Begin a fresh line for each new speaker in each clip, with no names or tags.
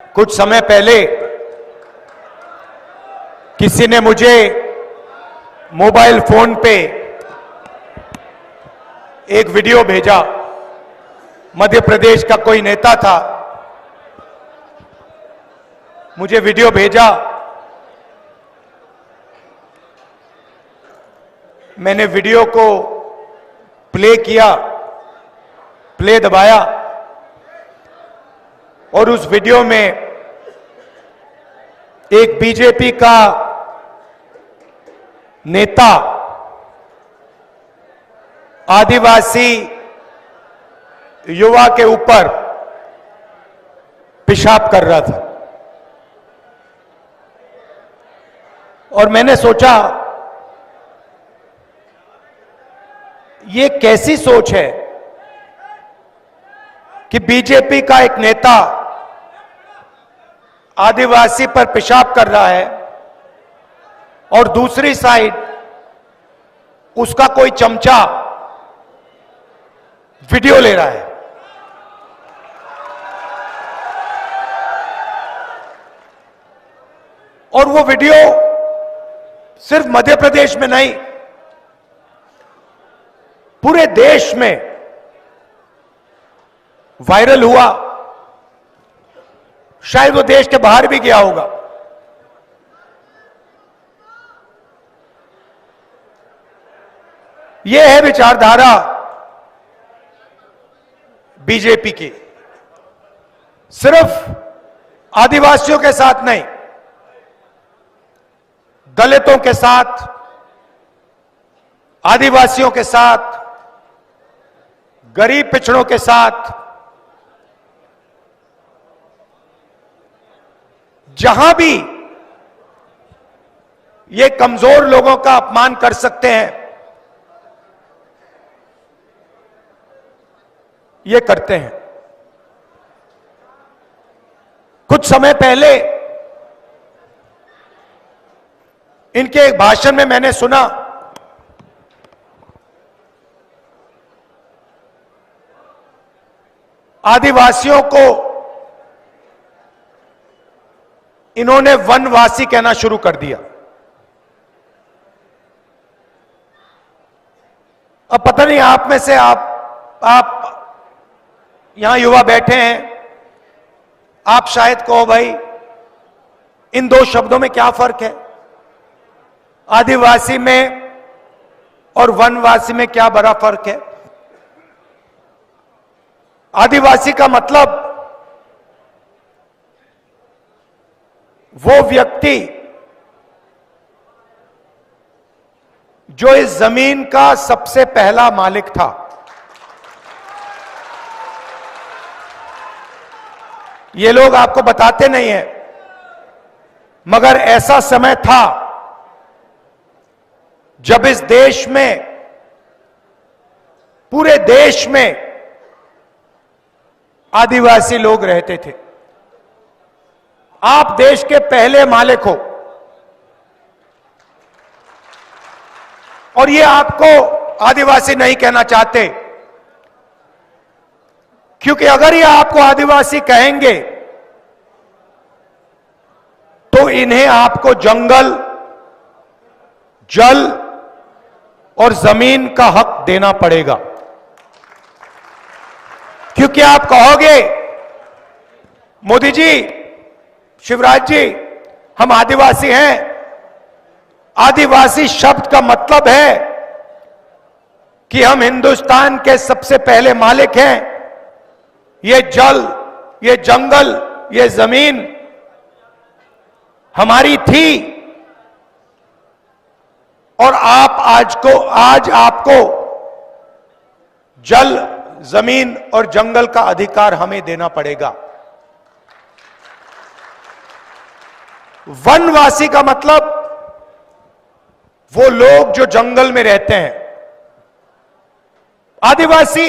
कुछ समय पहले किसी ने मुझे मोबाइल फोन पे एक वीडियो भेजा। मध्य प्रदेश का कोई नेता था, मुझे वीडियो भेजा। मैंने वीडियो को प्ले किया, प्ले दबाया और उस वीडियो में एक बीजेपी का नेता आदिवासी युवा के ऊपर पेशाब कर रहा था। और मैंने सोचा ये कैसी सोच है कि बीजेपी का एक नेता आदिवासी पर पेशाब कर रहा है और दूसरी साइड उसका कोई चमचा वीडियो ले रहा है। और वो वीडियो सिर्फ मध्य प्रदेश में नहीं, पूरे देश में वायरल हुआ। शायद वो देश के बाहर भी गया होगा। यह है विचारधारा बीजेपी की। सिर्फ आदिवासियों के साथ नहीं, दलितों के साथ, आदिवासियों के साथ, गरीब पिछड़ों के साथ, जहां भी ये कमजोर लोगों का अपमान कर सकते हैं, ये करते हैं। कुछ समय पहले इनके एक भाषण में मैंने सुना आदिवासियों को इन्होंने वनवासी कहना शुरू कर दिया। अब पता नहीं आप में से आप यहां युवा बैठे हैं, आप शायद कहो भाई इन दो शब्दों में क्या फर्क है, आदिवासी में और वनवासी में क्या बड़ा फर्क है। आदिवासी का मतलब वो व्यक्ति जो इस जमीन का सबसे पहला मालिक था। ये लोग आपको बताते नहीं हैं, मगर ऐसा समय था जब इस देश में, पूरे देश में आदिवासी लोग रहते थे। आप देश के पहले मालिक हो। और ये आपको आदिवासी नहीं कहना चाहते, क्योंकि अगर ये आपको आदिवासी कहेंगे तो इन्हें आपको जंगल, जल और जमीन का हक देना पड़ेगा। क्योंकि आप कहोगे मोदी जी, शिवराज जी, हम आदिवासी हैं। आदिवासी शब्द का मतलब है कि हम हिंदुस्तान के सबसे पहले मालिक हैं। ये जल, ये जंगल, ये जमीन हमारी थी और आज आपको जल, जमीन और जंगल का अधिकार हमें देना पड़ेगा। वनवासी का मतलब वो लोग जो जंगल में रहते हैं। आदिवासी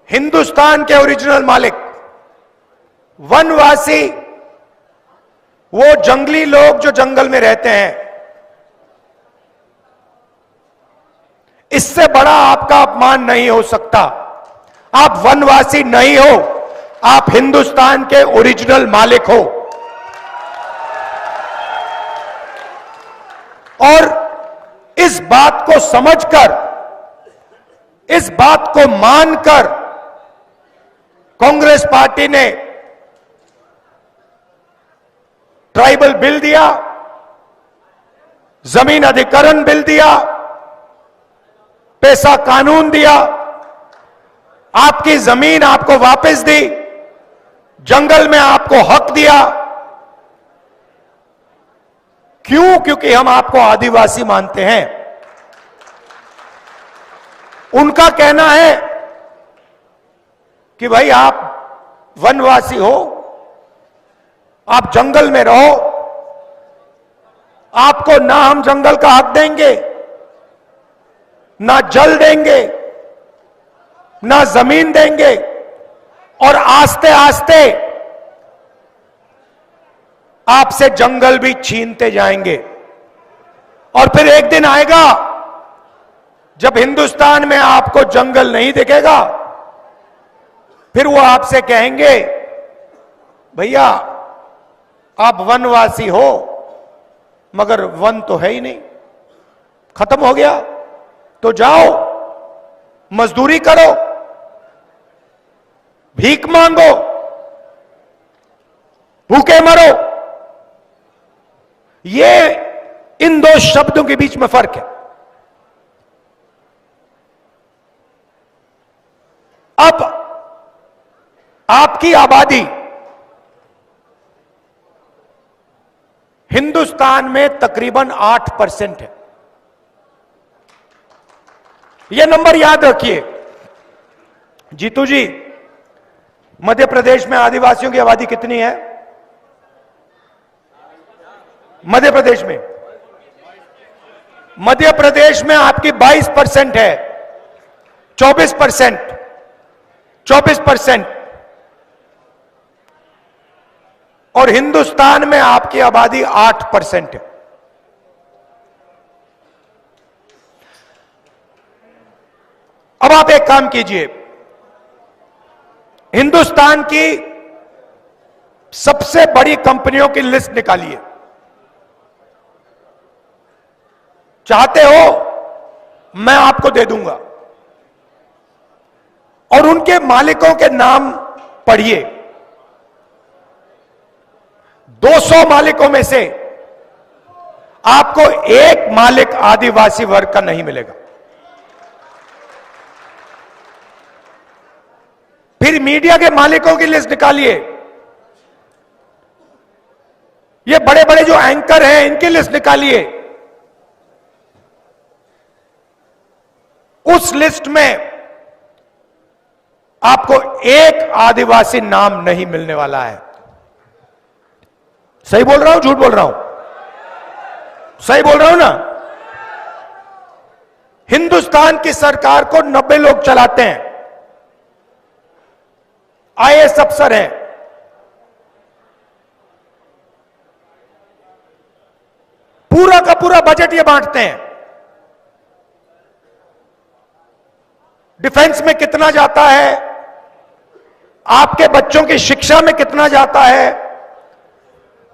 हिंदुस्तान के ओरिजिनल मालिक, वनवासी वो जंगली लोग जो जंगल में रहते हैं। इससे बड़ा आपका अपमान नहीं हो सकता। आप वनवासी नहीं हो आप हिंदुस्तान के ओरिजिनल मालिक हो। और इस बात को समझकर, इस बात को मानकर कांग्रेस पार्टी ने ट्राइबल बिल दिया, जमीन अधिग्रहण बिल दिया, पैसा कानून दिया, आपकी जमीन आपको वापस दी, जंगल में आपको हक दिया। क्यों? क्योंकि हम आपको आदिवासी मानते हैं। उनका कहना है कि भाई आप वनवासी हो, आप जंगल में रहो, आपको ना हम जंगल का हक देंगे, ना जल देंगे, ना जमीन देंगे, और आस्ते आस्ते आपसे जंगल भी छीनते जाएंगे। और फिर एक दिन आएगा जब हिंदुस्तान में आपको जंगल नहीं दिखेगा, फिर वो आपसे कहेंगे भैया आप वनवासी हो मगर वन तो है ही नहीं, खत्म हो गया, तो जाओ मजदूरी करो, भीख मांगो, भूखे मरो। ये इन दो शब्दों के बीच में फर्क है। अब आपकी आबादी हिंदुस्तान में तकरीबन 8% है। यह नंबर याद रखिए। जीतू जी, मध्य प्रदेश में आदिवासियों की आबादी कितनी है? मध्य प्रदेश में आपकी 22% है, 24%, और हिंदुस्तान में आपकी आबादी 8% है। अब आप एक काम कीजिए, हिंदुस्तान की सबसे बड़ी कंपनियों की लिस्ट निकालिए। चाहते हो मैं आपको दे दूंगा, और उनके मालिकों के नाम पढ़िए। 200 मालिकों में से आपको एक मालिक आदिवासी वर्ग का नहीं मिलेगा। फिर मीडिया के मालिकों की लिस्ट निकालिए। ये बड़े बड़े जो एंकर हैं इनकी लिस्ट निकालिए। उस लिस्ट में आपको एक आदिवासी नाम नहीं मिलने वाला है। सही बोल रहा हूं, झूठ बोल रहा हूं? सही बोल रहा हूं ना? हिंदुस्तान की सरकार को 90 लोग चलाते हैं, आईएएस अफसर हैं, पूरा का पूरा बजट ये बांटते हैं। डिफेंस में कितना जाता है, आपके बच्चों की शिक्षा में कितना जाता है,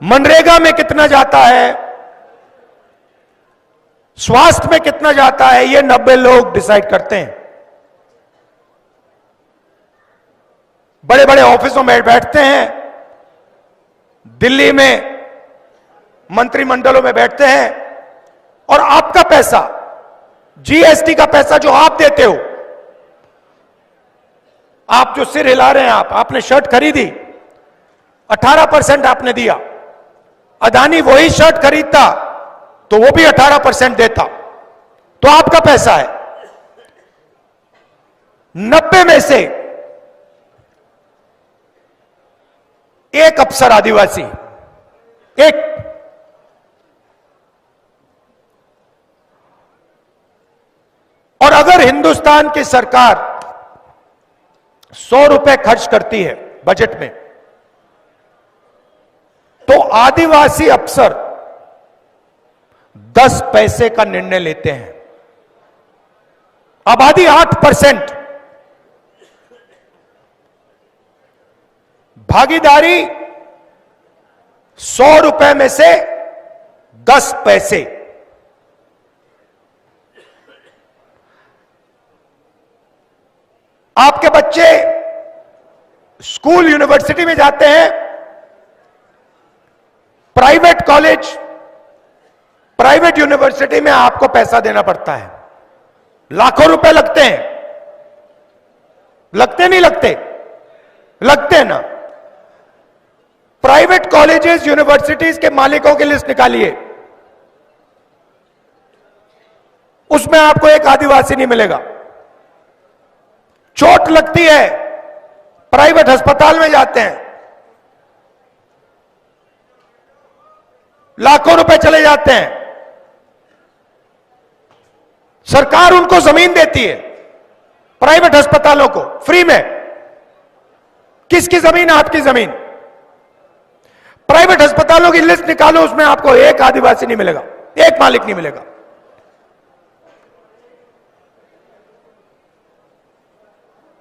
मनरेगा में कितना जाता है, स्वास्थ्य में कितना जाता है, ये 90 लोग डिसाइड करते हैं। बड़े बड़े ऑफिसों में बैठते हैं, दिल्ली में मंत्रिमंडलों में बैठते हैं, और आपका पैसा, जीएसटी का पैसा जो आप देते हो, आप जो सिर हिला रहे हैं, आपने शर्ट खरीदी, 18% आपने दिया। अदानी वही शर्ट खरीदता तो वो भी 18% देता, तो आपका पैसा है। 90 में से एक अफसर आदिवासी, एक। और अगर हिंदुस्तान की सरकार 100 रुपए खर्च करती है बजट में, तो आदिवासी अफसर 10 पैसे का निर्णय लेते हैं। आबादी 8%, भागीदारी 100 रुपए में से 10 पैसे। आपके बच्चे स्कूल यूनिवर्सिटी में जाते हैं, प्राइवेट कॉलेज, प्राइवेट यूनिवर्सिटी में आपको पैसा देना पड़ता है, लाखों रुपए लगते हैं। लगते नहीं लगते? लगते हैं ना। प्राइवेट कॉलेजेस यूनिवर्सिटीज के मालिकों की लिस्ट निकालिए, उसमें आपको एक आदिवासी नहीं मिलेगा। चोट लगती है, प्राइवेट अस्पताल में जाते हैं, लाखों रुपए चले जाते हैं, सरकार उनको जमीन देती है, प्राइवेट अस्पतालों को फ्री में। किसकी जमीन? आपकी जमीन। प्राइवेट अस्पतालों की लिस्ट निकालो, उसमें आपको एक आदिवासी नहीं मिलेगा, एक मालिक नहीं मिलेगा।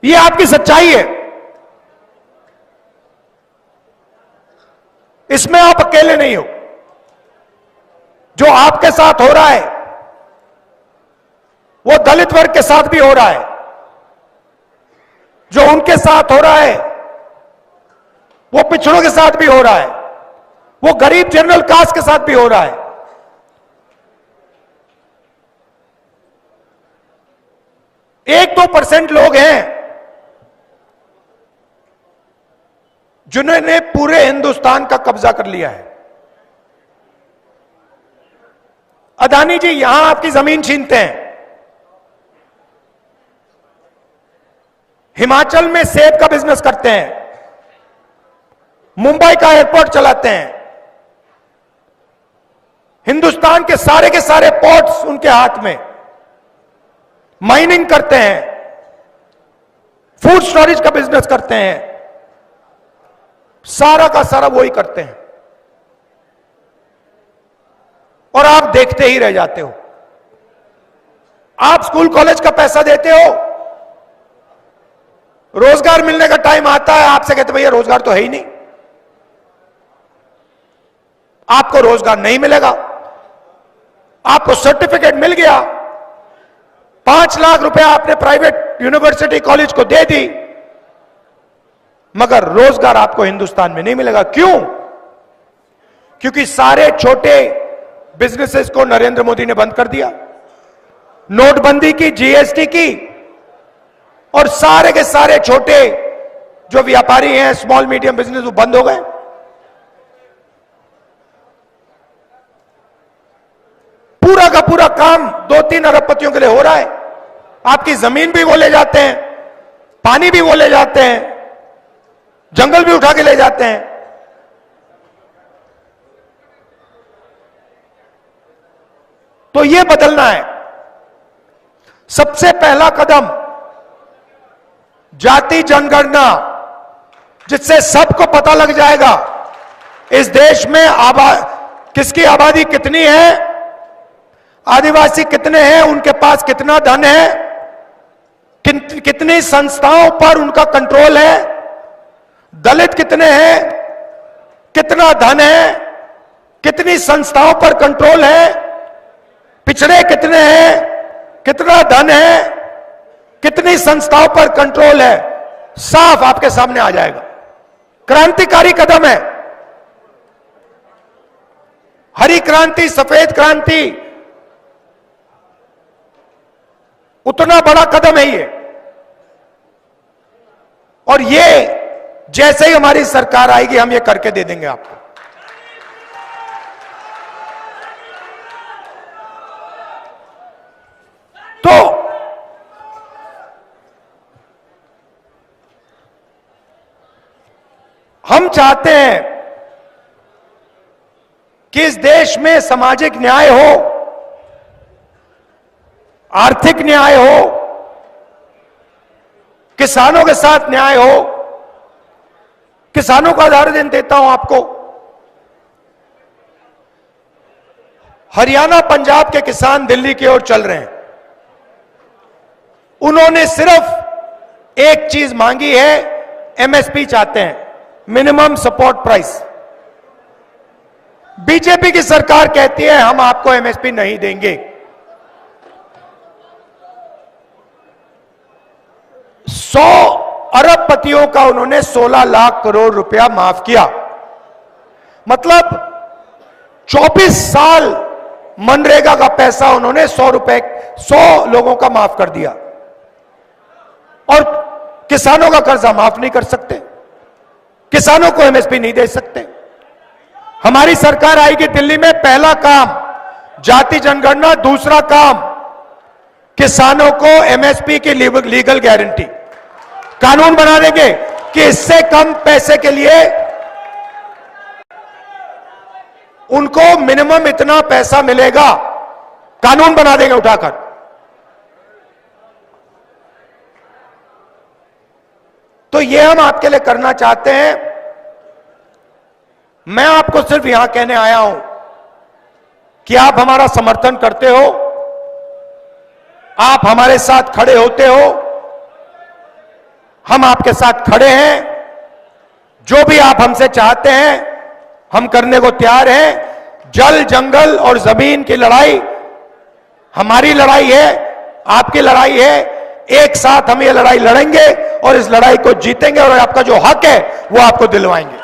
यह आपकी सच्चाई है। इसमें आप अकेले नहीं हो। जो आपके साथ हो रहा है वो दलित वर्ग के साथ भी हो रहा है, जो उनके साथ हो रहा है वो पिछड़ों के साथ भी हो रहा है, वो गरीब जनरल कास्ट के साथ भी हो रहा है। 1-2% लोग हैं जिन्होंने पूरे हिंदुस्तान का कब्जा कर लिया है। अदानी जी यहां आपकी जमीन छीनते हैं, हिमाचल में सेब का बिजनेस करते हैं, मुंबई का एयरपोर्ट चलाते हैं, हिंदुस्तान के सारे पोर्ट्स उनके हाथ में, माइनिंग करते हैं, फूड स्टोरेज का बिजनेस करते हैं, सारा का सारा वही करते हैं। और आप देखते ही रह जाते हो। आप स्कूल कॉलेज का पैसा देते हो, रोजगार मिलने का टाइम आता है, आपसे कहते भैया रोजगार तो है ही नहीं, आपको रोजगार नहीं मिलेगा। आपको सर्टिफिकेट मिल गया, 5 लाख रुपया आपने प्राइवेट यूनिवर्सिटी कॉलेज को दे दी, मगर रोजगार आपको हिंदुस्तान में नहीं मिलेगा। क्यों? क्योंकि सारे छोटे बिजनेसेस को नरेंद्र मोदी ने बंद कर दिया, नोटबंदी की, जीएसटी की, और सारे के सारे छोटे जो व्यापारी हैं, स्मॉल मीडियम बिजनेस, वो बंद हो गए। पूरा का पूरा काम 2-3 अरबपतियों के लिए हो रहा है। आपकी जमीन भी वो ले जाते हैं, पानी भी वो ले जाते हैं, जंगल भी उठा के ले जाते हैं। तो ये बदलना है। सबसे पहला कदम जाति जनगणना, जिससे सबको पता लग जाएगा इस देश में किसकी आबादी कितनी है, आदिवासी कितने हैं, उनके पास कितना धन है, कितनी संस्थाओं पर उनका कंट्रोल है, दलित कितने हैं, कितना धन है, कितनी संस्थाओं पर कंट्रोल है, पिछड़े कितने हैं, कितना धन है, कितनी संस्थाओं पर कंट्रोल है, साफ आपके सामने आ जाएगा। क्रांतिकारी कदम है। हरी क्रांति, सफेद क्रांति, उतना बड़ा कदम है ये। और ये जैसे ही हमारी सरकार आएगी हम ये करके दे देंगे आपको। तो हम चाहते हैं कि इस देश में सामाजिक न्याय हो, आर्थिक न्याय हो, किसानों के साथ न्याय हो। किसानों का उदाहरण देता हूं आपको। हरियाणा पंजाब के किसान दिल्ली की ओर चल रहे हैं। उन्होंने सिर्फ एक चीज मांगी है, एमएसपी चाहते हैं, मिनिमम सपोर्ट प्राइस। बीजेपी की सरकार कहती है हम आपको एमएसपी नहीं देंगे। 100 अरबपतियों का उन्होंने 16 लाख करोड़ रुपया माफ किया। मतलब 24 साल मनरेगा का पैसा उन्होंने 100 लोगों का माफ कर दिया। और किसानों का कर्जा माफ नहीं कर सकते, किसानों को एमएसपी नहीं दे सकते। हमारी सरकार आएगी दिल्ली में, पहला काम जाति जनगणना, दूसरा काम किसानों को एमएसपी की लीगल गारंटी, कानून बना देंगे कि इससे कम पैसे के लिए उनको मिनिमम इतना पैसा मिलेगा, कानून बना देंगे उठाकर। तो ये हम आपके लिए करना चाहते हैं। मैं आपको सिर्फ यहां कहने आया हूं कि आप हमारा समर्थन करते हो, आप हमारे साथ खड़े होते हो, हम आपके साथ खड़े हैं। जो भी आप हमसे चाहते हैं हम करने को तैयार हैं। जल, जंगल और जमीन की लड़ाई हमारी लड़ाई है, आपकी लड़ाई है। एक साथ हम ये लड़ाई लड़ेंगे और इस लड़ाई को जीतेंगे और आपका जो हक है वो आपको दिलवाएंगे।